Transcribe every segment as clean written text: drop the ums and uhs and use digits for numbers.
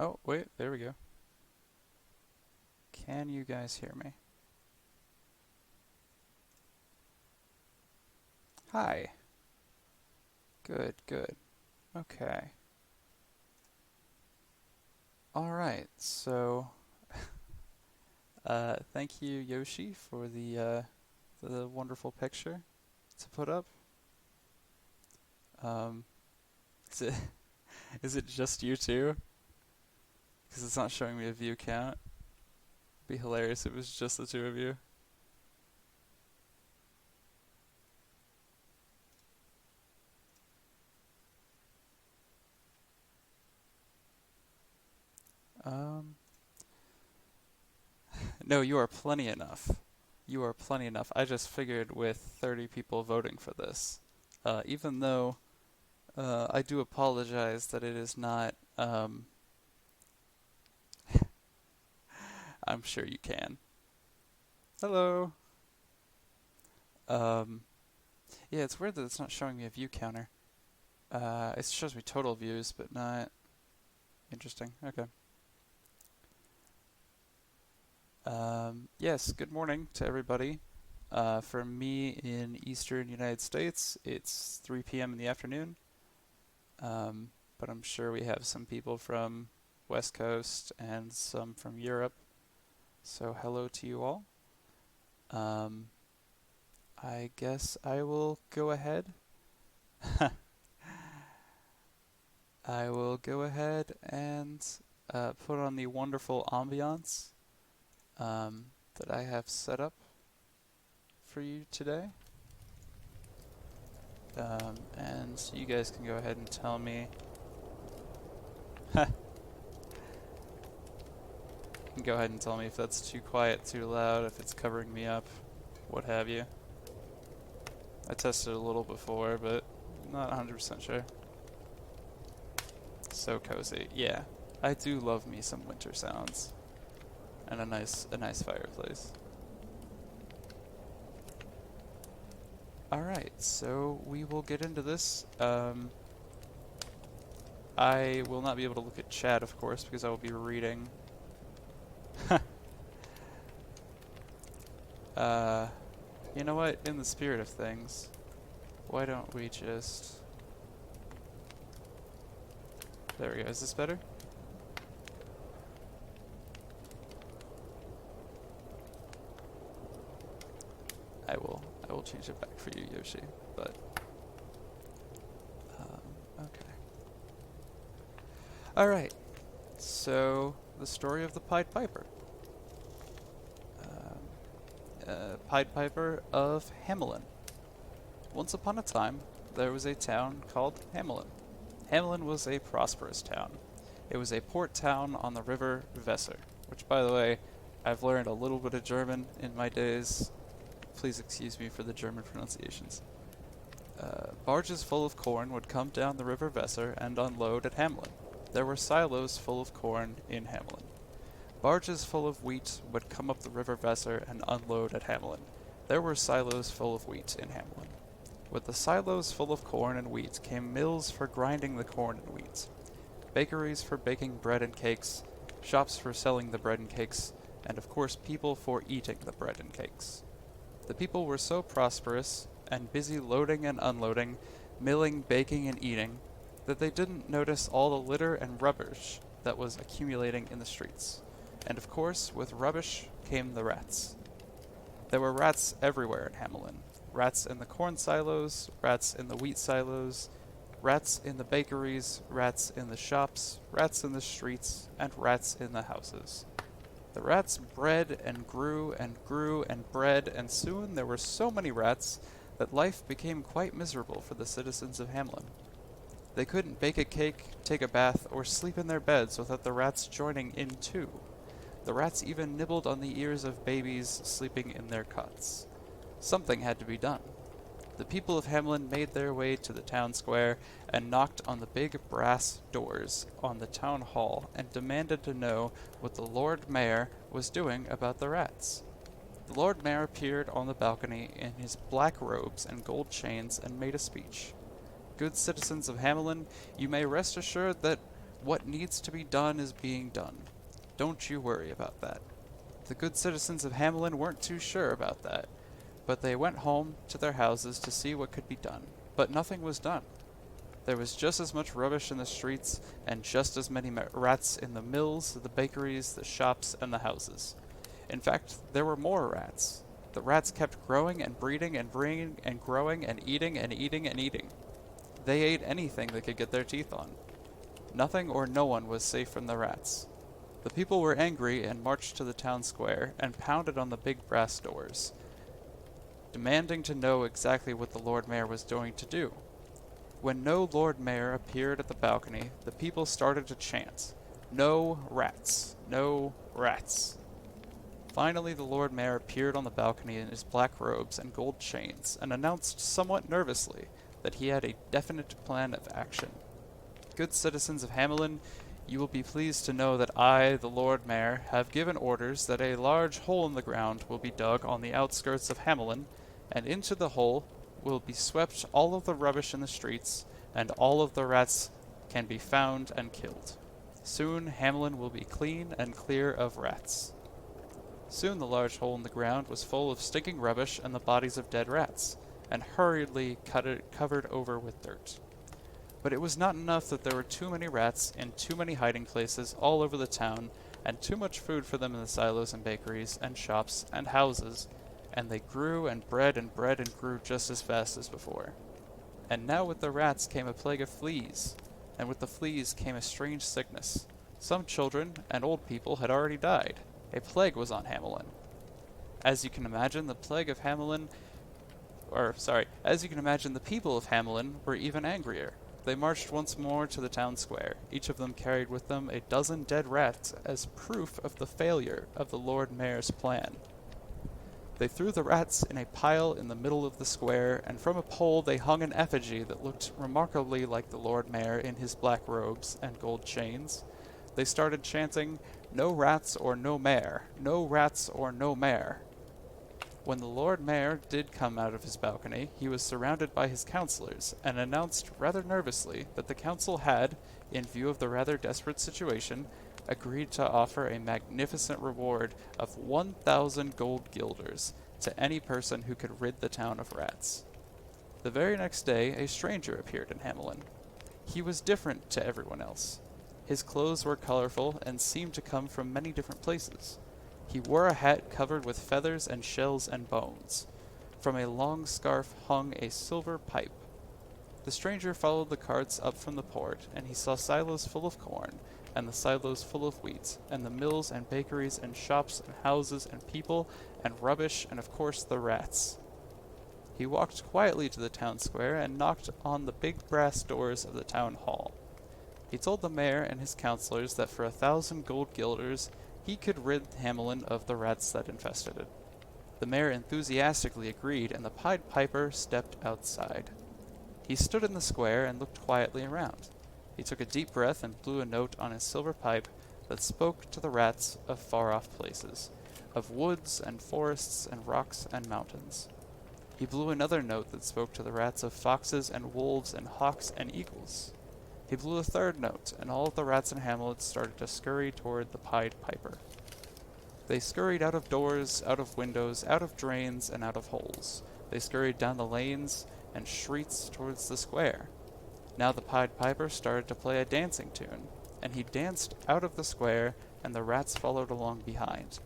Oh, wait, there we go. Can you guys hear me? Hi. Good, good. Okay. All right. Thank you, Yoshi, for the wonderful picture to put up. Um, is it is it just you two? Because it's not showing me a view count. It'd be hilarious if it was just the two of you. Um, no, you are plenty enough. You are plenty enough. I just figured with 30 people voting for this, even though I do apologize that it is not. I'm sure you can. Hello. Um, yeah, it's weird that it's not showing me a view counter. It shows me total views, but not interesting. Okay. Yes, good morning to everybody. For me in Eastern United States, it's 3 p.m. in the afternoon. But I'm sure we have some people from West Coast and some from Europe. So hello to you all. Um, I guess I will go ahead. I will go ahead and put on the wonderful ambiance that I have set up for you today. And you guys can go ahead and tell me. You can go ahead and tell me if that's too quiet, too loud, if it's covering me up, what have you. I tested a little before, but not 100% sure. So cozy. Yeah, I do love me some winter sounds and a nice fireplace. All right, so we will get into this. I will not be able to look at chat, of course, because I will be reading. uh, you know what? In the spirit of things, why don't we just... There we go. Is this better? I will change it back for you, Yoshi. But okay. All right. So the story of the Pied Piper. Pied Piper of Hamelin. Once upon a time, there was a town called Hamelin. Hamelin was a prosperous town. It was a port town on the river Weser, which, by the way, I've learned a little bit of German in my days. Please excuse me for the German pronunciations. Barges full of corn would come down the river Weser and unload at Hamelin. There were silos full of corn in Hamelin. Barges full of wheat would come up the river Weser and unload at Hamelin. There were silos full of wheat in Hamelin. With the silos full of corn and wheat came mills for grinding the corn and wheat, bakeries for baking bread and cakes, shops for selling the bread and cakes, and of course people for eating the bread and cakes. The people were so prosperous and busy loading and unloading, milling, baking, and eating, that they didn't notice all the litter and rubbish that was accumulating in the streets. And of course, with rubbish came the rats. There were rats everywhere in Hamelin. Rats in the corn silos, rats in the wheat silos, rats in the bakeries, rats in the shops, rats in the streets, and rats in the houses. The rats bred and grew and grew and bred, and soon there were so many rats that life became quite miserable for the citizens of Hamelin. They couldn't bake a cake, take a bath, or sleep in their beds without the rats joining in too. The rats even nibbled on the ears of babies sleeping in their cots. Something had to be done. The people of Hamelin made their way to the town square and knocked on the big brass doors on the town hall and demanded to know what the Lord Mayor was doing about the rats. The Lord Mayor appeared on the balcony in his black robes and gold chains and made a speech. Good citizens of Hamelin, you may rest assured that What needs to be done is being done. Don't you worry about that. The good citizens of Hamelin weren't too sure about that, but they went home to their houses to see what could be done. But nothing was done. There was just as much rubbish in the streets, and just as many rats in the mills, the bakeries, the shops, and the houses. In fact, there were more rats. The rats kept growing and breeding and breeding and growing and eating and eating and eating. They ate anything they could get their teeth on. Nothing or no one was safe from the rats. The people were angry and marched to the town square and pounded on the big brass doors, demanding to know exactly what the Lord Mayor was going to do. When no Lord Mayor appeared at the balcony, the people started to chant, "No rats! No rats!" Finally, the Lord Mayor appeared on the balcony in his black robes and gold chains and announced somewhat nervously that he had a definite plan of action. Good citizens of Hamelin, you will be pleased to know that I, the Lord Mayor, have given orders that a large hole in the ground will be dug on the outskirts of Hamelin, and into the hole will be swept all of the rubbish in the streets, and all of the rats can be found and killed. Soon Hamelin will be clean and clear of rats. Soon the large hole in the ground was full of stinking rubbish and the bodies of dead rats, and hurriedly covered over with dirt. But it was not enough that there were too many rats in too many hiding places all over the town, and too much food for them in the silos and bakeries and shops and houses, and they grew and bred and grew just as fast as before. And now with the rats came a plague of fleas, and with the fleas came a strange sickness. Some children and old people had already died. A plague was on Hamelin. As you can imagine, the people of Hamelin were even angrier. They marched once more to the town square. Each of them carried with them a dozen dead rats as proof of the failure of the Lord Mayor's plan. They threw the rats in a pile in the middle of the square, and from a pole they hung an effigy that looked remarkably like the Lord Mayor in his black robes and gold chains. They started chanting, "No rats or no mayor! No rats or no mayor!" When the Lord Mayor did come out of his balcony, he was surrounded by his councillors, and announced rather nervously that the council had, in view of the rather desperate situation, agreed to offer a magnificent reward of 1,000 gold guilders to any person who could rid the town of rats. The very next day, a stranger appeared in Hamelin. He was different to everyone else. His clothes were colorful and seemed to come from many different places. He wore a hat covered with feathers and shells and bones. From a long scarf hung a silver pipe. The stranger followed the carts up from the port, and he saw silos full of corn, and the silos full of wheat, and the mills and bakeries and shops and houses and people and rubbish, and of course the rats. He walked quietly to the town square and knocked on the big brass doors of the town hall. He told the mayor and his councillors that for 1,000 gold guilders he could rid Hamelin of the rats that infested it. The mayor enthusiastically agreed, and the Pied Piper stepped outside. He stood in the square and looked quietly around. He took a deep breath and blew a note on his silver pipe that spoke to the rats of far-off places, of woods and forests and rocks and mountains. He blew another note that spoke to the rats of foxes and wolves and hawks and eagles. He blew a third note, and all of the rats in Hamelin started to scurry toward the Pied Piper. They scurried out of doors, out of windows, out of drains, and out of holes. They scurried down the lanes and streets towards the square. Now the Pied Piper started to play a dancing tune, and he danced out of the square, and the rats followed along behind.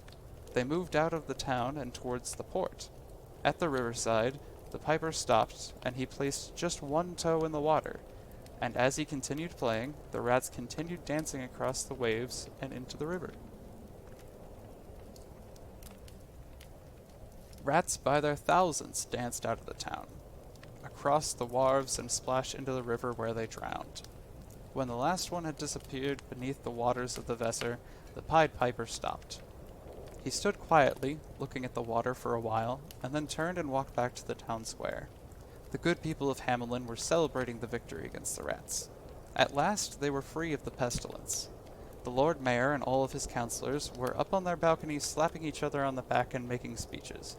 They moved out of the town and towards the port. At the riverside, the piper stopped, and he placed just one toe in the water, and as he continued playing, the rats continued dancing across the waves and into the river. Rats by their thousands danced out of the town, across the wharves, and splashed into the river where they drowned. When the last one had disappeared beneath the waters of the Weser, the Pied Piper stopped. He stood quietly, looking at the water for a while, and then turned and walked back to the town square. The good people of Hamelin were celebrating the victory against the rats. At last they were free of the pestilence. The Lord Mayor and all of his councillors were up on their balconies slapping each other on the back and making speeches.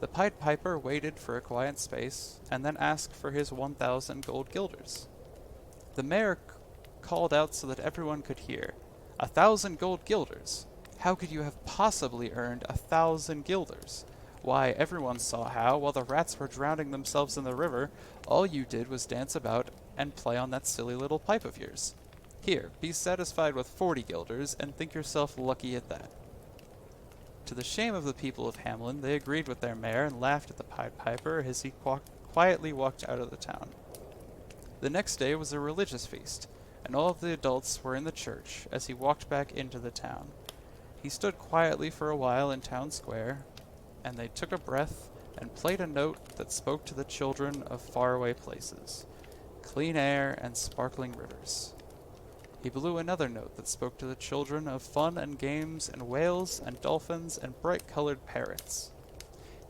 The Pied Piper waited for a quiet space, and then asked for his 1,000 gold guilders. The mayor called out so that everyone could hear, "1,000 gold guilders! How could you have possibly earned 1,000 guilders? Why, everyone saw how, while the rats were drowning themselves in the river, all you did was dance about and play on that silly little pipe of yours. Here, be satisfied with 40 guilders, and think yourself lucky at that." To the shame of the people of Hamelin, they agreed with their mayor and laughed at the Pied Piper as he quietly walked out of the town. The next day was a religious feast, and all of the adults were in the church as he walked back into the town. He stood quietly for a while in town square, and they took a breath and played a note that spoke to the children of faraway places, clean air and sparkling rivers. He blew another note that spoke to the children of fun and games and whales and dolphins and bright-colored parrots.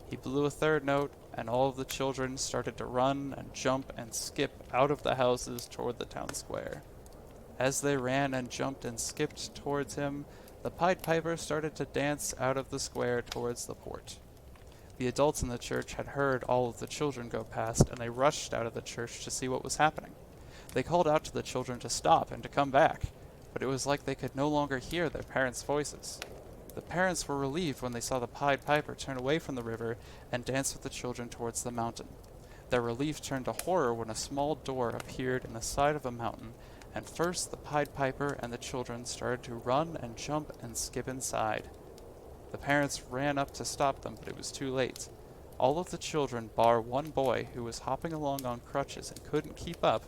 He blew a third note, and all of the children started to run and jump and skip out of the houses toward the town square. As they ran and jumped and skipped towards him, the Pied Piper started to dance out of the square towards the port. The adults in the church had heard all of the children go past, and they rushed out of the church to see what was happening. They called out to the children to stop and to come back, but it was like they could no longer hear their parents' voices. The parents were relieved when they saw the Pied Piper turn away from the river and dance with the children towards the mountain. Their relief turned to horror when a small door appeared in the side of the mountain, and first the Pied Piper and the children started to run and jump and skip inside. The parents ran up to stop them, but it was too late. All of the children, bar one boy who was hopping along on crutches and couldn't keep up,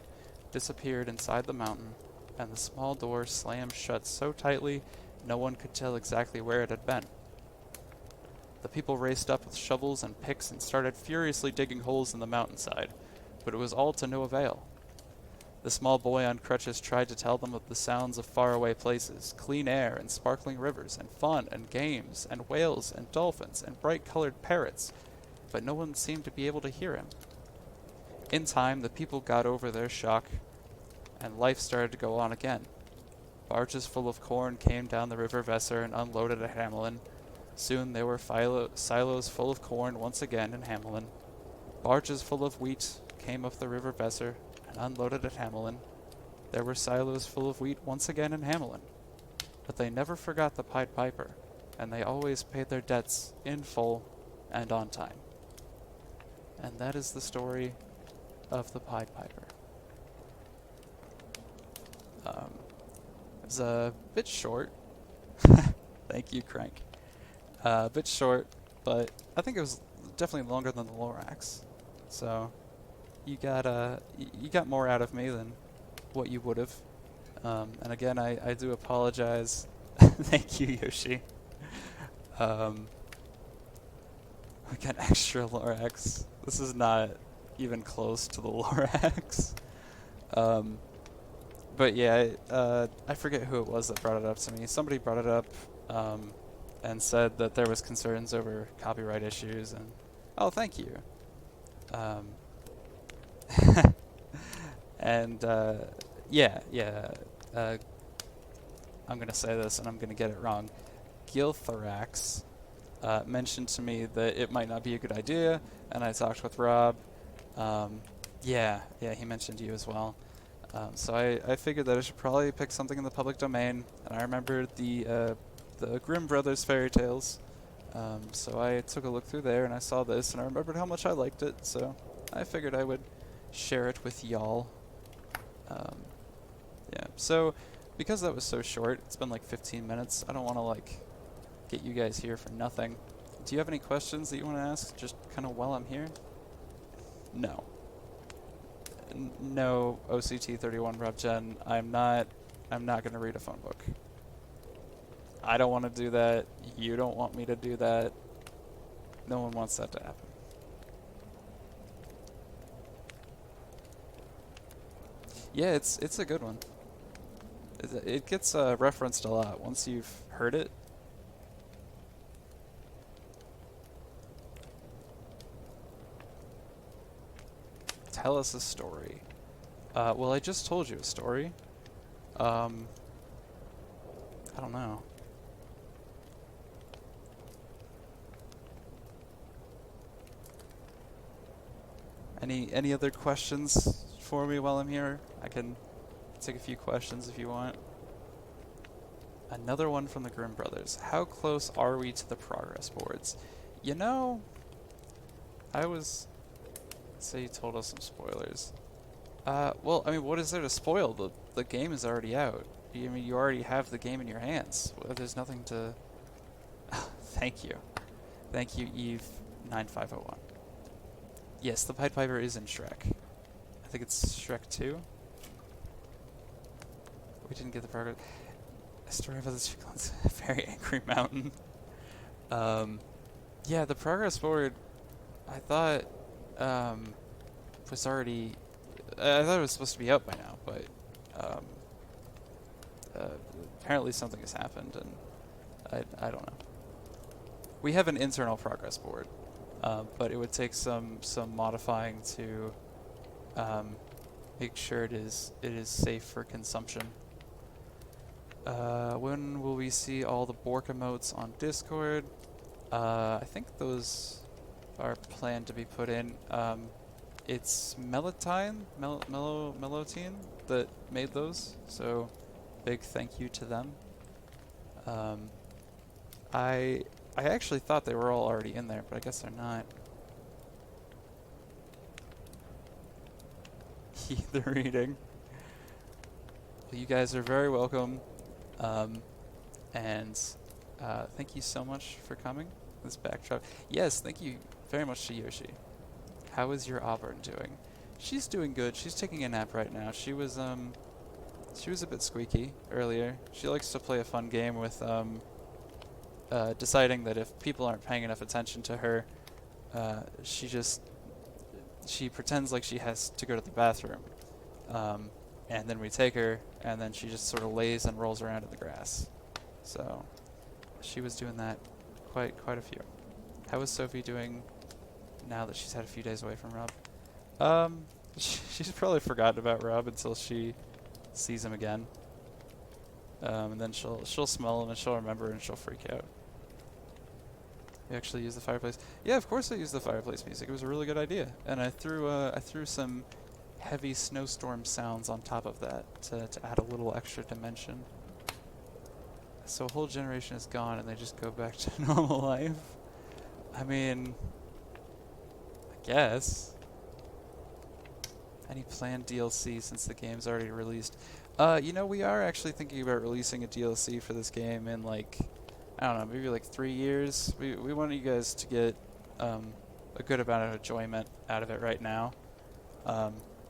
disappeared inside the mountain, and the small door slammed shut so tightly no one could tell exactly where it had been. The people raced up with shovels and picks and started furiously digging holes in the mountainside, but it was all to no avail. The small boy on crutches tried to tell them of the sounds of faraway places, clean air and sparkling rivers, and fun and games, and whales and dolphins and bright-colored parrots, but no one seemed to be able to hear him. In time, the people got over their shock, and life started to go on again. Barges full of corn came down the River Vesser and unloaded at Hamelin. Soon there were silos full of corn once again in Hamelin. Barges full of wheat came up the River Vesser and unloaded at Hamelin. There were silos full of wheat once again in Hamelin. But they never forgot the Pied Piper, and they always paid their debts in full and on time. And that is the story of the Pied Piper. It's a bit short. Thank you, Crank. A bit short, but I think it was definitely longer than the Lorax. So you got more out of me than what you would have. And again, I do apologize. Thank you, Yoshi. I got extra Lorax. This is not even close to the Lorax. But yeah, I forget who it was that brought it up to me. Somebody brought it up and said that there was concerns over copyright issues, and oh, thank you. And I'm gonna say this and I'm gonna get it wrong. Gilthorax mentioned to me that it might not be a good idea, and I talked with Rob. He mentioned you as well. So I figured that I should probably pick something in the public domain, and I remembered the Grimm Brothers fairy tales. So I took a look through there, and I saw this, and I remembered how much I liked it, so I figured I would share it with y'all. So because that was so short, it's been like 15 minutes, I don't want to get you guys here for nothing. Do you have any questions that you want to ask, just kind of while I'm here? No. No, OCT31 RevGen, I'm not going to read a phone book. I don't want to do that. You don't want me to do that. No one wants that to happen. Yeah, it's a good one. It gets referenced a lot once you've heard it. Tell us a story. Well, I just told you a story. I don't know. Any other questions for me while I'm here? I can take a few questions if you want. Another one from the Grimm brothers. How close are we to the progress boards? You know, I was... Say you told us some spoilers. Well, I mean, what is there to spoil? The game is already out. I mean, you already have the game in your hands. There's nothing to... Thank you. Thank you, Eve9501. Yes, the Pied Piper is in Shrek. I think it's Shrek 2. We didn't get the progress... A story about the Chickens. Very angry mountain. Yeah, the progress board, I thought, was already... I thought it was supposed to be out by now, but apparently something has happened, and I don't know. We have an internal progress board, but it would take some modifying to make sure it is safe for consumption. When will we see all the Bork emotes on Discord? I think those are planned to be put in. It's Melotine that made those, so big thank you to them. I actually thought they were all already in there, but I guess they're not. The reading. Well, you guys are very welcome, and thank you so much for coming. This backdrop. Yes, thank you very much to Yoshi. How is your Auburn doing? She's doing good. She's taking a nap right now. She was a bit squeaky earlier. She likes to play a fun game with deciding that if people aren't paying enough attention to her, she pretends like she has to go to the bathroom, and then we take her, and then she just sort of lays and rolls around in the grass. So she was doing that quite a few. How is Sophie doing now that she's had a few days away from Rob? She's probably forgotten about Rob until she sees him again, and then she'll smell him and she'll remember and she'll freak out. You actually use the fireplace? Yeah, of course I used the fireplace music. It was a really good idea, and I threw some heavy snowstorm sounds on top of that to add a little extra dimension. So a whole generation is gone and they just go back to normal life. I mean, I guess. Any planned DLC since the game's already released? You know, we are actually thinking about releasing a DLC for this game in, like, I don't know, maybe like 3 years. We want you guys to get a good amount of enjoyment out of it right now,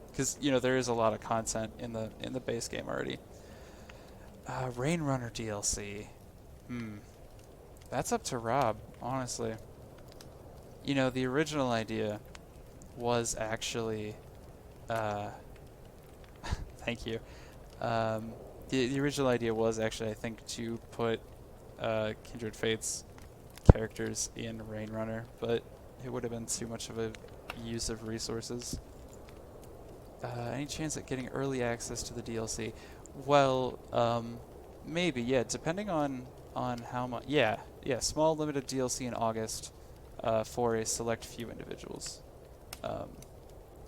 because you know there is a lot of content in the base game already. Rain Runner DLC. That's up to Rob, honestly. You know, the original idea was actually... thank you. The original idea was actually, I think, to put Kindred Fates characters in Rain Runner, but it would have been too much of a use of resources. Any chance at getting early access to the DLC? Well, maybe, yeah, depending on how much... Yeah, small limited DLC in August for a select few individuals.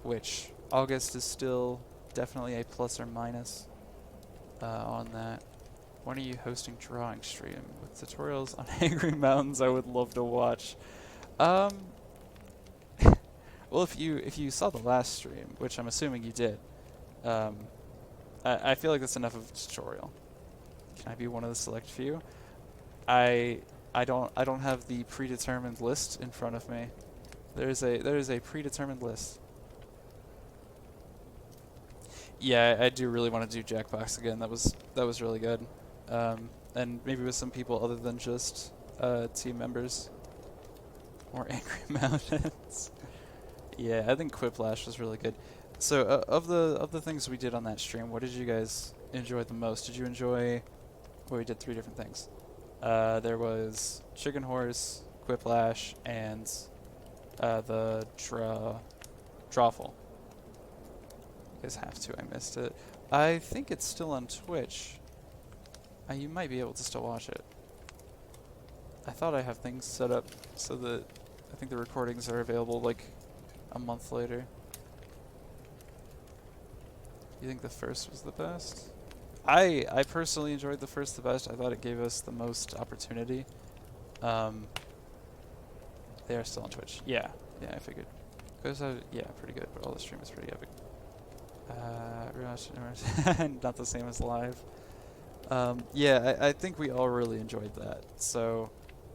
Which, August is still definitely a plus or minus on that. When are you hosting drawing stream? With tutorials on Angry Mountains, I would love to watch. Well, if you saw the last stream, which I'm assuming you did, I feel like that's enough of a tutorial. Can I be one of the select few? I don't have the predetermined list in front of me. There is a predetermined list. Yeah, I do really want to do Jackbox again. That was really good. And maybe with some people other than just team members. Or Angry Mountains. Yeah, I think Quiplash was really good. So of the things we did on that stream, what did you guys enjoy the most? Did you enjoy... Well, we did 3 different things. There was Chicken Horse, Quiplash, and the Drawful. You guys have to. I missed it. I think it's still on Twitch. You might be able to still watch it. I thought I have things set up so that I think the recordings are available like a month later. You think the first was the best? I personally enjoyed the first the best. I thought it gave us the most opportunity. They are still on Twitch. Yeah, yeah, I figured. Yeah, pretty good, but all the stream is pretty epic. Not the same as live. Yeah, I think we all really enjoyed that. So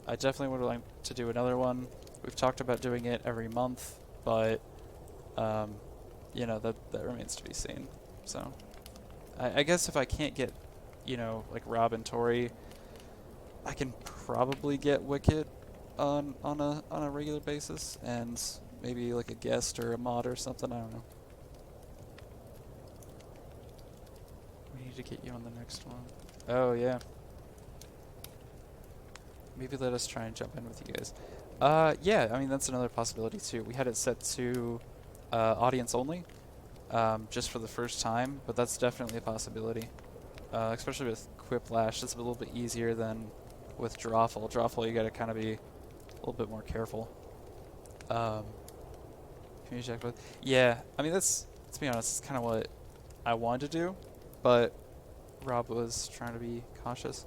I definitely would like to do another one. We've talked about doing it every month, but you know, that remains to be seen. So I guess if I can't get, you know, like Rob and Tori, I can probably get Wicket on a regular basis, and maybe like a guest or a mod or something. I don't know. We need to get you on the next one. Oh yeah. Maybe let us try and jump in with you guys. Yeah, I mean that's another possibility too. We had it set to audience only, just for the first time, but that's definitely a possibility. Especially with Quiplash, it's a little bit easier than with Drawful. Drawful, you gotta kind of be a little bit more careful. Community check both. Yeah, I mean that's, to be honest, it's kind of what I wanted to do, but Rob was trying to be cautious.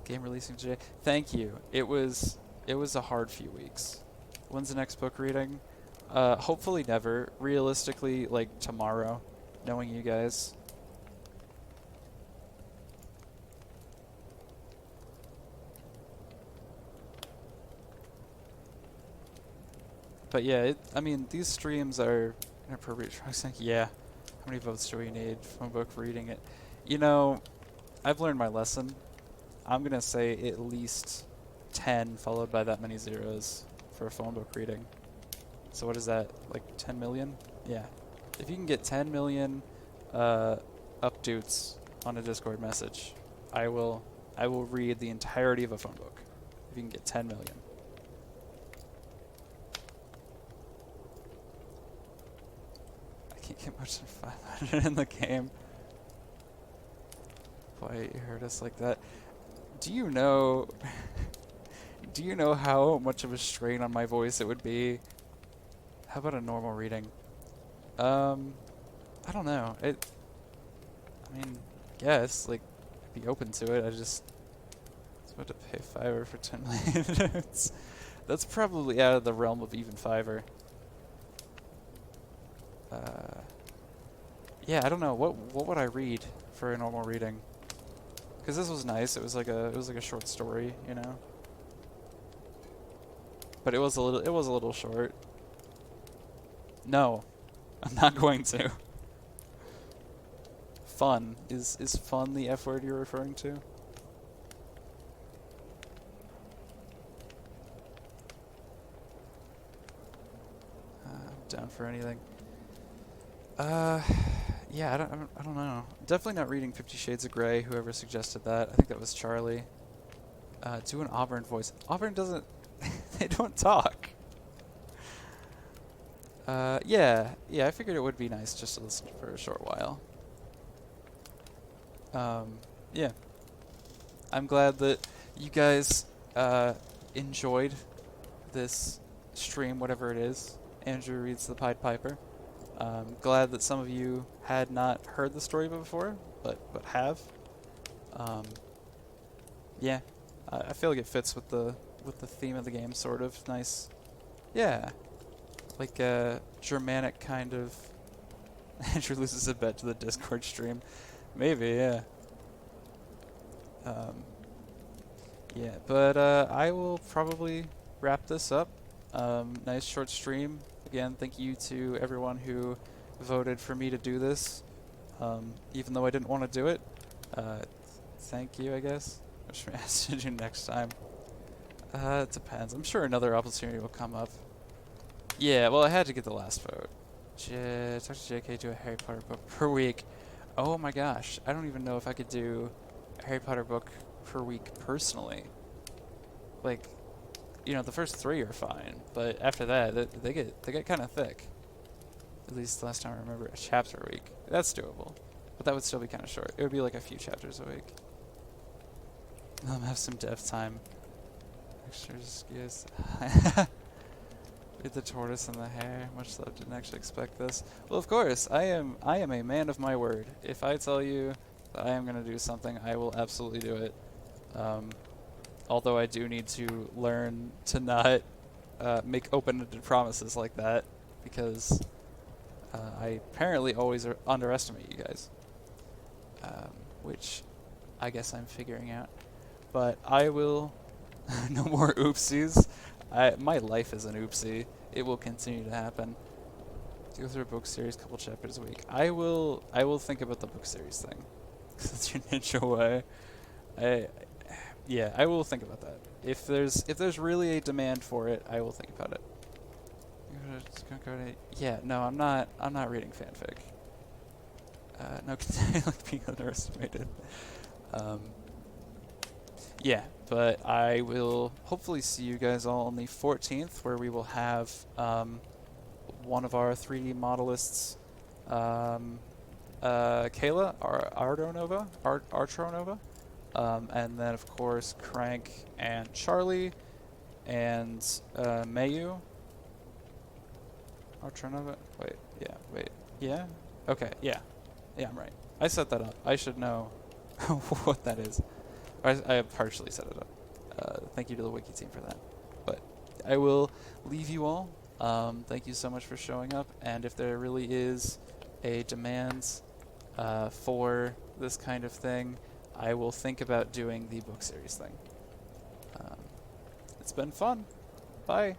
Game releasing today. Thank you. It was a hard few weeks. When's the next book reading? Hopefully never. Realistically, like tomorrow, knowing you guys. But yeah, I mean, these streams are inappropriate. Yeah. How many votes do we need from a book reading it? You know, I've learned my lesson. I'm going to say at least 10 followed by that many zeros for a phone book reading. So what is that, like 10 million? Yeah. If you can get 10 million updates on a Discord message, I will read the entirety of a phone book. If you can get 10 million. I can't get much than 500 in the game. Why you heard us like that? Do you know do you know how much of a strain on my voice it would be? How about a normal reading? I don't know. I mean, yes, like, I'd be open to it. I was about to pay Fiverr for 10 million minutes. That's probably out of the realm of even Fiverr. Yeah, I don't know. What would I read for a normal reading? Because this was nice. It was like a short story, you know. But it was a little short. No, I'm not going to. Fun is fun the F word you're referring to? I'm down for anything. Yeah, I don't know. Definitely not reading 50 Shades of Grey, whoever suggested that. I think that was Charlie. Do an Auburn voice. Auburn doesn't... they don't talk. Yeah, I figured it would be nice just to listen for a short while. Yeah. I'm glad that you guys, enjoyed this stream, whatever it is. Andrew reads the Pied Piper. Glad that some of you had not heard the story before, but have. Yeah, I feel like it fits with the theme of the game, sort of. Nice. Yeah, like a Germanic kind of. Andrew loses a bet to the Discord stream. Maybe, yeah. Yeah, but I will probably wrap this up. Nice short stream. Again, thank you to everyone who voted for me to do this, even though I didn't want to do it. Thank you, I guess. I should ask you to do next time. It depends. I'm sure another opportunity will come up. Yeah, well, I had to get the last vote. Talk to JK, do a Harry Potter book per week. Oh my gosh, I don't even know if I could do a Harry Potter book per week personally. Like, you know, the first 3 are fine, but after that, they get kind of thick. At least the last time I remember, a chapter a week. That's doable, but that would still be kind of short. It would be like a few chapters a week. Have some dev time. Extras, yes. Read the tortoise and the hare. Much love. Didn't actually expect this. Well, of course, I am a man of my word. If I tell you that I am going to do something, I will absolutely do it. Although I do need to learn to not make open-ended promises like that, because I apparently always underestimate you guys, which I guess I'm figuring out. But I will... no more oopsies. My life is an oopsie. It will continue to happen. Go through a book series, couple chapters a week. I will think about the book series thing. Cause it's your ninja way. Yeah, I will think about that. If there's really a demand for it, I will think about it. Yeah, no, I'm not reading fanfic. No, like being underestimated. Yeah, but I will hopefully see you guys all on the 14th, where we will have one of our 3D modelists, Kayla, Artronova, and then of course Crank and Charlie, and Mayu. Artronova? Wait, yeah? Okay, yeah, I'm right. I set that up. I should know what that is. I have partially set it up. Thank you to the wiki team for that. But I will leave you all. Thank you so much for showing up. And if there really is a demand for this kind of thing, I will think about doing the book series thing. It's been fun. Bye.